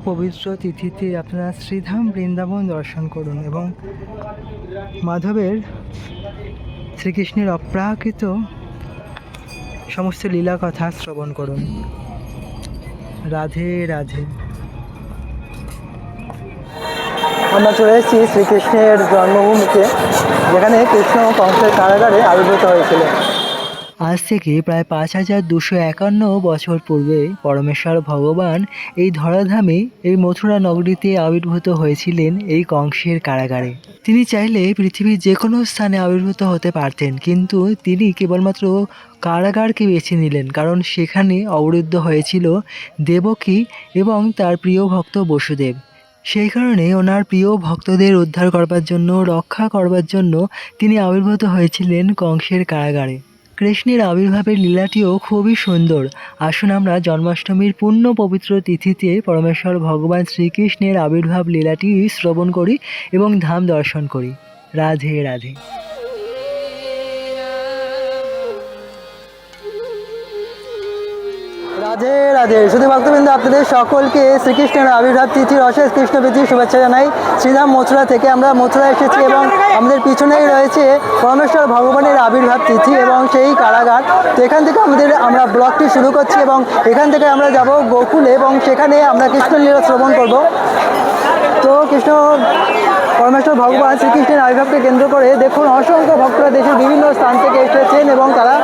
পবিত্র তিথিতে আপনারা শ্রীধাম বৃন্দাবন দর্শন করুন এবং মাধবের শ্রীকৃষ্ণের অপ্রাকৃত সমস্ত লীলা কথা শ্রবণ করুন। রাধে রাধে। আমরা চলে এসেছি শ্রীকৃষ্ণের জন্মভূমিতে, যেখানে কৃষ্ণ কংসের কারাগারে আবির্ভূত হয়েছিল। আজ থেকে প্রায় 5251 বছর পূর্বে পরমেশ্বর ভগবান এই ধরাধামে এই মথুরা নগরীতে আবির্ভূত হয়েছিলেন এই কংসের কারাগারে। তিনি চাইলে পৃথিবীর যে কোনো স্থানে আবির্ভূত হতে পারতেন, কিন্তু তিনি কেবলমাত্র কারাগারকে বেছে নিলেন, কারণ সেখানে অবরুদ্ধ হয়েছিল দেবকী এবং তার প্রিয় ভক্ত বসুদেব। সেই কারণে ওনার প্রিয় ভক্তদের উদ্ধার করবার জন্য, রক্ষা করবার জন্য তিনি আবির্ভূত হয়েছিলেন কংসের কারাগারে। কৃষ্ণের আবির্ভাবের লীলাটিও খুবই সুন্দর। আসুন আমরা জন্মাষ্টমীর পূর্ণ পবিত্র তিথিতে পরমেশ্বর ভগবান শ্রীকৃষ্ণের আবির্ভাব লীলাটি শ্রবণ করি এবং ধাম দর্শন করি। রাধে রাধে। রাধে রাধে। শুধু ভক্তবৃন্দ, আপনাদের সকলকে শ্রীকৃষ্ণের আবির্ভাব তিথির অশেষ কৃষ্ণপ্রীতির শুভেচ্ছা জানাই। শ্রীধাম মথুরা থেকে আমরা মথুরা এসেছি এবং আমাদের পিছনেই রয়েছে পরমেশ্বর ভগবানের আবির্ভাব তিথি এবং সেই কারাগার। তো এখান থেকে আমরা ব্লগটি শুরু করছি এবং এখান থেকে আমরা যাব গোকুলে এবং সেখানে আমরা কৃষ্ণলীলা শ্রবণ করব। তো পরমেশ্বর ভগবান শ্রীকৃষ্ণের আবির্ভাবকে কেন্দ্র করে দেখুন অসংখ্য ভক্তরা দেশের বিভিন্ন স্থান থেকে এসেছেন এবং তারা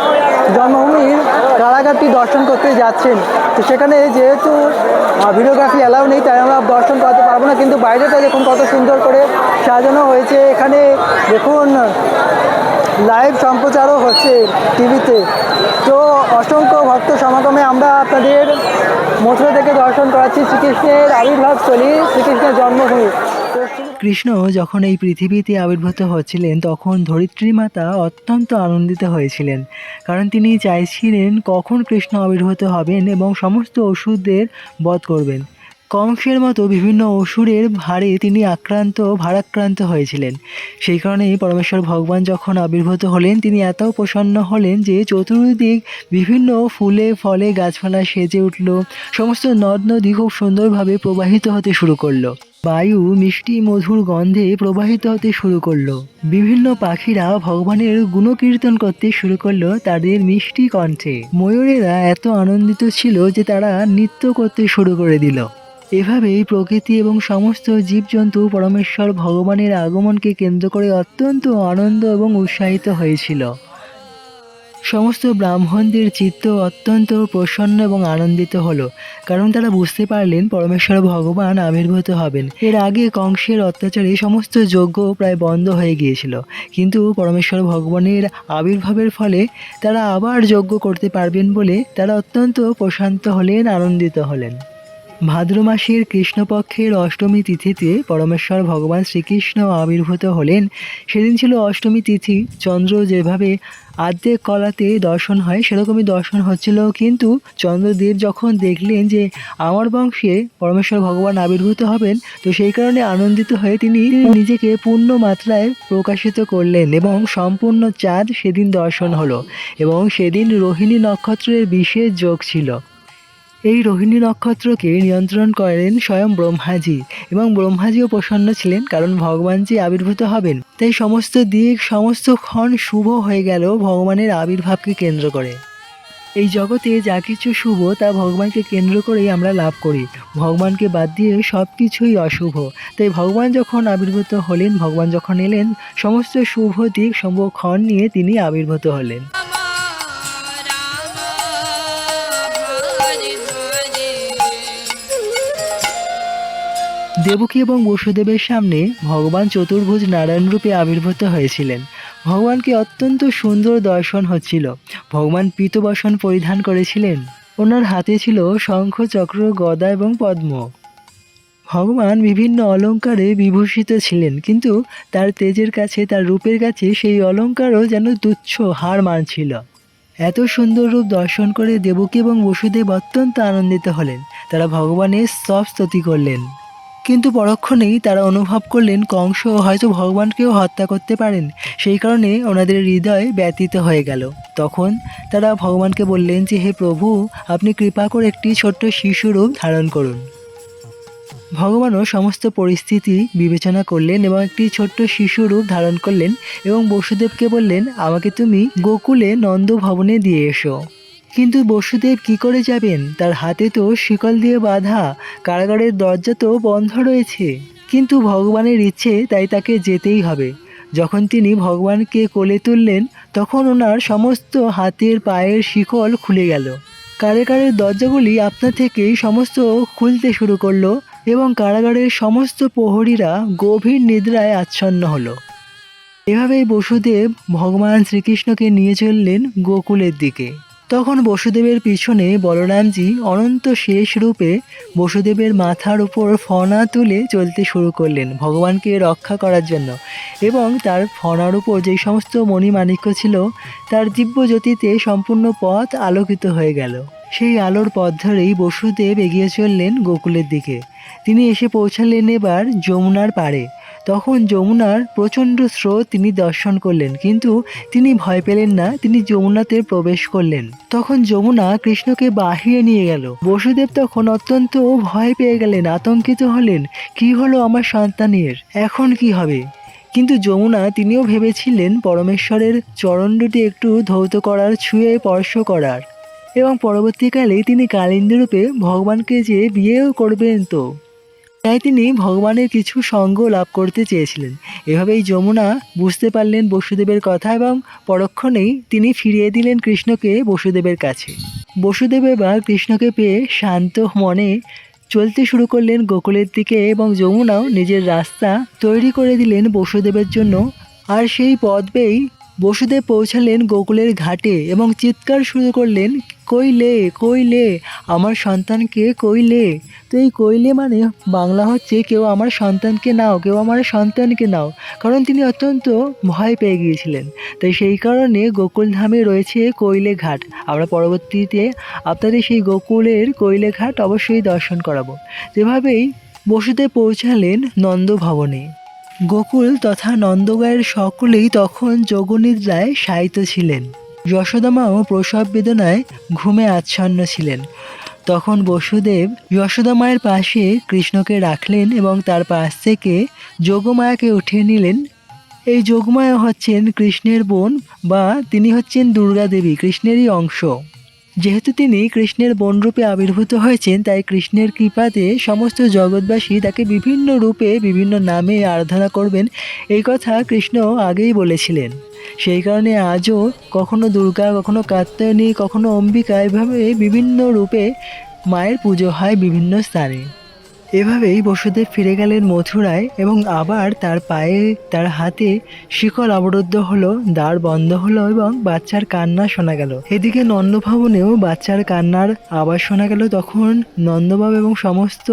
জন্মভূমির কারাগারটি দর্শন করতে যাচ্ছেন। তো সেখানে যেহেতু ভিডিওগ্রাফি অ্যালাউ নেই, তাই আমরা দর্শন করাতে পারবো না, কিন্তু বাইরেটা দেখুন কত সুন্দর করে সাজানো হয়েছে। এখানে দেখুন লাইভ সম্প্রচারও হচ্ছে টিভিতে। তো অসংখ্য ভক্ত সমাগমে আমরা আপনাদের মথুরা থেকে দর্শন করাচ্ছি শ্রীকৃষ্ণের আবির্ভাবস্থলী, শ্রীকৃষ্ণের জন্মভূমি। কৃষ্ণ যখন এই পৃথিবীতে আবির্ভূত হচ্ছিলেন তখন ধরিত্রী মাতা অত্যন্ত আনন্দিত হয়েছিলেন, কারণ তিনি চাইছিলেন কখন কৃষ্ণ আবির্ভূত হবেন এবং সমস্ত অসুরদের বধ করবেন। কংসের মতো বিভিন্ন অসুরের ভারে তিনি ভারাক্রান্ত হয়েছিলেন। সেই কারণেই পরমেশ্বর ভগবান যখন আবির্ভূত হলেন তিনি এত প্রসন্ন হলেন যে চতুর্দিক বিভিন্ন ফুলে ফলে গাছপালা সেজে উঠল, সমস্ত নদ নদী খুব সুন্দরভাবে প্রবাহিত হতে শুরু করলো, বায়ু মিষ্টি মধুর গন্ধে প্রবাহিত হতে শুরু করলো, বিভিন্ন পাখিরা ভগবানের গুণকীর্তন করতে শুরু করলো তাদের মিষ্টি কণ্ঠে। ময়ূরেরা এত আনন্দিত ছিল যে তারা নৃত্য করতে শুরু করে দিল। এভাবেই প্রকৃতি এবং সমস্ত জীবজন্তু পরমেশ্বর ভগবানের আগমনকে কেন্দ্র করে অত্যন্ত আনন্দ এবং উৎসাহিত হয়েছিল। সমস্ত ব্রাহ্মণদের চিত্ত অত্যন্ত প্রসন্ন এবং আনন্দিত হলো, কারণ তারা বুঝতে পারলেন পরমেশ্বর ভগবান আবির্ভূত হবেন। এর আগে কংসের অত্যাচারে সমস্ত যজ্ঞ প্রায় বন্ধ হয়ে গিয়েছিল, কিন্তু পরমেশ্বর ভগবানের আবির্ভাবের ফলে তারা আবার যজ্ঞ করতে পারবেন বলে তারা অত্যন্ত প্রশান্ত হলেন, আনন্দিত হলেন। ভাদ্র মাসের কৃষ্ণপক্ষের অষ্টমী তিথিতে পরমেশ্বর ভগবান শ্রীকৃষ্ণ আবির্ভূত হলেন। সেদিন ছিল অষ্টমী তিথি। চন্দ্র যেভাবে আর্ধেক কলাতে দর্শন হয় সেরকমই দর্শন হচ্ছিল, কিন্তু চন্দ্রদেব যখন দেখলেন যে আমার বংশে পরমেশ্বর ভগবান আবির্ভূত হবেন, তো সেই কারণে আনন্দিত হয়ে তিনি নিজেকে পূর্ণ মাত্রায় প্রকাশিত করলেন এবং সম্পূর্ণ চাঁদ সেদিন দর্শন হলো। এবং সেদিন রোহিণী নক্ষত্রের বিশেষ যোগ ছিল। এই রোহিণী নক্ষত্রকে নিয়ন্ত্রণ করেন স্বয়ং ব্রহ্মাজি, এবং ব্রহ্মাজিও প্রসন্ন ছিলেন, কারণ ভগবান যে আবির্ভূত হবেন তাই সমস্ত দিক সমস্ত ক্ষণ শুভ হয়ে গেল ভগবানের আবির্ভাবকে কেন্দ্র করে। এই জগতে যা কিছু শুভ তা ভগবানকে কেন্দ্র করেই আমরা লাভ করি। ভগবানকে বাদ দিয়ে সব কিছুই অশুভ। তাই ভগবান যখন আবির্ভূত হলেন, ভগবান যখন এলেন, সমস্ত শুভ দিক শুভ ক্ষণ নিয়ে তিনি আবির্ভূত হলেন। দেবকী এবং বসুদেবের সামনে ভগবান চতুর্ভুজ নারায়ণ রূপে আবির্ভূত হয়েছিলেন। ভগবানকে অত্যন্ত সুন্দর দর্শন হচ্ছিল। ভগবান পীতবসন পরিধান করেছিলেন। ওনার হাতে ছিল শঙ্খ, চক্র, গদা এবং পদ্ম। ভগবান বিভিন্ন অলঙ্কারে বিভূষিত ছিলেন, কিন্তু তার তেজের কাছে, তার রূপের কাছে সেই অলঙ্কারও যেন তুচ্ছ, হার মানছিল। এত সুন্দর রূপ দর্শন করে দেবকী এবং বসুদেব অত্যন্ত আনন্দিত হলেন। তারা ভগবানের স্তব স্তুতি করলেন, কিন্তু পরক্ষণেই তারা অনুভব করলেন কংস হয়তো ভগবানকেও হত্যা করতে পারেন। সেই কারণে ওনাদের হৃদয় ব্যথিত হয়ে গেল। তখন তারা ভগবানকে বললেন যে, হে প্রভু, আপনি কৃপা করে একটি ছোট্ট শিশু রূপ ধারণ করুন। ভগবানও সমস্ত পরিস্থিতি বিবেচনা করলেন এবং একটি ছোট্ট শিশু রূপ ধারণ করলেন এবং বসুদেবকে বললেন, আমাকে তুমি গোকুলে নন্দ ভবনে দিয়ে এসো। কিন্তু বসুদেব কি করে যাবেন? তার হাতে তো শিকল দিয়ে বাঁধা, কারাগারের দরজা তো বন্ধ রয়েছে। কিন্তু ভগবানের ইচ্ছে, তাই তাকে যেতেই হবে। যখন তিনি ভগবানকে কোলে তুললেন তখন ওনার সমস্ত হাতের পায়ের শিকল খুলে গেল। কারাগারের দরজাগুলি আপনা থেকেই সমস্ত খুলতে শুরু করলো এবং কারাগারের সমস্ত প্রহরীরা গভীর নিদ্রায় আচ্ছন্ন হলো। এভাবেই বসুদেব ভগবান শ্রীকৃষ্ণকে নিয়ে চললেন গোকুলের দিকে। তখন বসুদেবের পিছনে বলরামজি অনন্ত শেষ রূপে বসুদেবের মাথার উপর ফণা তুলে চলতে শুরু করলেন ভগবানকে রক্ষা করার জন্য, এবং তার ফণার উপর যেই সমস্ত মণিমাণিক্য ছিল তার দিব্যজ্যোতিতে সম্পূর্ণ পথ আলোকিত হয়ে গেল। সেই আলোর পথ ধরেই বসুদেব এগিয়ে চললেন গোকুলের দিকে। তিনি এসে পৌঁছালেন এবার যমুনার পাড়ে। তখন যমুনার প্রচণ্ড স্রোত তিনি দর্শন করলেন, কিন্তু তিনি ভয় পেলেন না, তিনি যমুনাতে প্রবেশ করলেন। তখন যমুনা কৃষ্ণকে বাহিরে নিয়ে গেল। বসুদেব তখন অত্যন্ত ভয় পেয়ে গেলেন, আতঙ্কিত হলেন, কি হলো আমার সন্তানের, এখন কি হবে? কিন্তু যমুনা তিনিও ভেবেছিলেন পরমেশ্বরের চরণ দুটি একটু ধৌত করার, ছুঁয়ে স্পর্শ করার, এবং পরবর্তীকালে তিনি কালিন্দী রূপে ভগবানকে যে বিয়েও করবেন, তো তাই তিনি ভগবানের কিছু সঙ্গ লাভ করতে চেয়েছিলেন। এভাবেই যমুনা বুঝতে পারলেন বসুদেবের কথা এবং পরক্ষণেই তিনি ফিরিয়ে দিলেন কৃষ্ণকে বসুদেবের কাছে। বসুদেব এবার কৃষ্ণকে পেয়ে শান্ত মনে চলতে শুরু করলেন গোকুলের দিকে এবং যমুনাও নিজের রাস্তা তৈরি করে দিলেন বসুদেবের জন্য। আর সেই পথ বেয়েই বসুদেব পৌঁছালেন গোকুলের ঘাটে এবং চিৎকার শুরু করলেন, কইলে কইলে আমার সন্তানকে কইলে। তো এই কইলে মানে বাংলা হচ্ছে কেউ আমার সন্তানকে নাও, কেউ আমার সন্তানকে নাও, কারণ তিনি অত্যন্ত ভয় পেয়ে গিয়েছিলেন। তাই সেই কারণে গোকুল ধামে রয়েছে কইলে ঘাট। আমরা পরবর্তীতে আপনাদের সেই গোকুলের কইলে ঘাট অবশ্যই দর্শন করাবো। যেভাবেই বসুদেব পৌঁছালেন নন্দ ভবনে। গোকুল তথা নন্দগাঁয়ের সকলেই তখন যোগনিদ্রায় শায়িত ছিলেন। যশোদামাও প্রসব বেদনায় ঘুমে আচ্ছন্ন ছিলেন। তখন বসুদেব যশোদামায়ের পাশে কৃষ্ণকে রাখলেন এবং তার পাশ থেকে যোগমায়াকে উঠিয়ে নিলেন। এই যোগমায়া হচ্ছেন কৃষ্ণের বোন, বা তিনি হচ্ছেন দুর্গা দেবী, কৃষ্ণেরই অংশ। যেহেতু তিনি কৃষ্ণের বোন রূপে আবির্ভূত হয়েছেন, তাই কৃষ্ণের কৃপাতে সমস্ত জগৎবাসী তাকে বিভিন্ন রূপে বিভিন্ন নামে আরাধনা করবেন, এই কথা কৃষ্ণ আগেই বলেছিলেন। সেই কারণে আজও কখনো দুর্গা, কখনো কাত্যায়নী, কখনো অম্বিকা, এভাবে বিভিন্ন রূপে মায়ের পুজো হয় বিভিন্ন স্থানে। এভাবেই বসুদেব ফিরে গেলেন মথুরায় এবং আবার তার পায়ে, তার হাতে শিকল অবরুদ্ধ হলো, দ্বার বন্ধ হলো এবং বাচ্চার কান্না শোনা গেল। এদিকে নন্দভবনেও বাচ্চার কান্নার আওয়াজ শোনা গেল। তখন নন্দবাবু এবং সমস্ত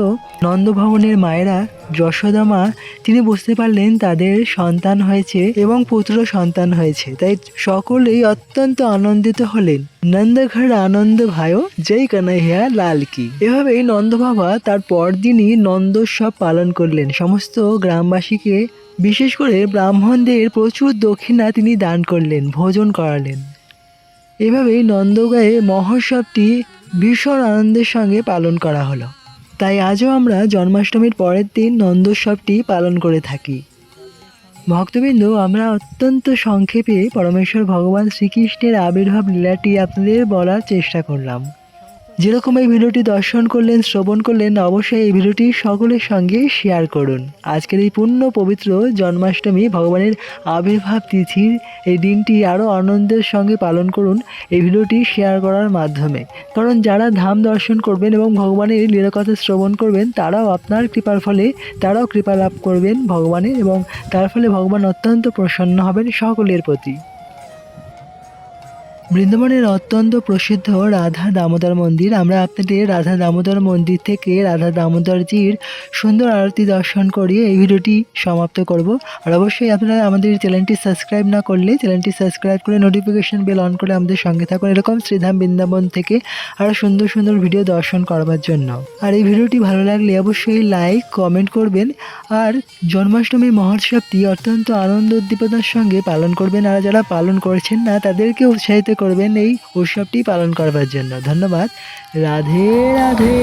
নন্দভবনের মায়েরা, যশোদা মা, তিনি বুঝতে পারলেন তাদের সন্তান হয়েছে এবং পুত্র সন্তান হয়েছে, তাই সকলেই অত্যন্ত আনন্দিত হলেন। নন্দঘর আনন্দ ভাইও, জয় কানাইয়া লাল কি। এভাবেই নন্দ বাবা তার পরদিনই নন্দোৎসব পালন করলেন। সমস্ত গ্রামবাসীকে, বিশেষ করে ব্রাহ্মণদের প্রচুর দক্ষিণা তিনি দান করলেন, ভোজন করালেন। এভাবেই নন্দগাঁয়ে মহোৎসবটি ভীষণ আনন্দের সঙ্গে পালন করা হলো। তাই আজও আমরা জন্মাষ্টমীর পরের দিন নন্দোৎসবটি পালন করে থাকি। ভক্তবৃন্দ, আমরা অত্যন্ত সংক্ষেপে পরমেশ্বর ভগবান শ্রীকৃষ্ণের আবির্ভাব লীলাটি আপনাদের বলার চেষ্টা করলাম। যেরকম এই ভিডিওটি দর্শন করলেন, শ্রবণ করলেন, অবশ্যই এই ভিডিওটি সকলের সঙ্গে শেয়ার করুন। আজকের এই পূর্ণ পবিত্র জন্মাষ্টমী ভগবানের আবির্ভাব তিথির এই দিনটি আরও আনন্দের সঙ্গে পালন করুন এই ভিডিওটি শেয়ার করার মাধ্যমে। কারণ যারা ধাম দর্শন করবেন এবং ভগবানের লীলাকথা শ্রবণ করবেন, তারাও আপনার কৃপার ফলে তারাও কৃপা লাভ করবেন ভগবানের, এবং তার ফলে ভগবান অত্যন্ত প্রসন্ন হবেন সকলের প্রতি। বৃন্দাবনের অত্যন্ত প্রসিদ্ধ রাধা দামোদর মন্দির। আমরা আপনাদের রাধা দামোদর মন্দির থেকে রাধা দামোদরজির সুন্দর আরতি দর্শন করিয়ে এই ভিডিওটি সমাপ্ত করব। আর অবশ্যই আপনারা আমাদের চ্যানেলটি সাবস্ক্রাইব না করলে চ্যানেলটি সাবস্ক্রাইব করে নোটিফিকেশন বেল অন করে আমাদের সঙ্গে থাকুন, এরকম শ্রীধাম বৃন্দাবন থেকে আরও সুন্দর সুন্দর ভিডিও দর্শন করবার জন্য। আর এই ভিডিওটি ভালো লাগলে অবশ্যই লাইক, কমেন্ট করবেন। আর জন্মাষ্টমী মহোৎসবটি অত্যন্ত আনন্দ উদ্দীপনার সঙ্গে পালন করবেন। আর যারা পালন করছেন না, তাদেরকে উৎসাহিত করবেন এই উৎসবটি পালন করবার জন্য। ধন্যবাদ। রাধে রাধে।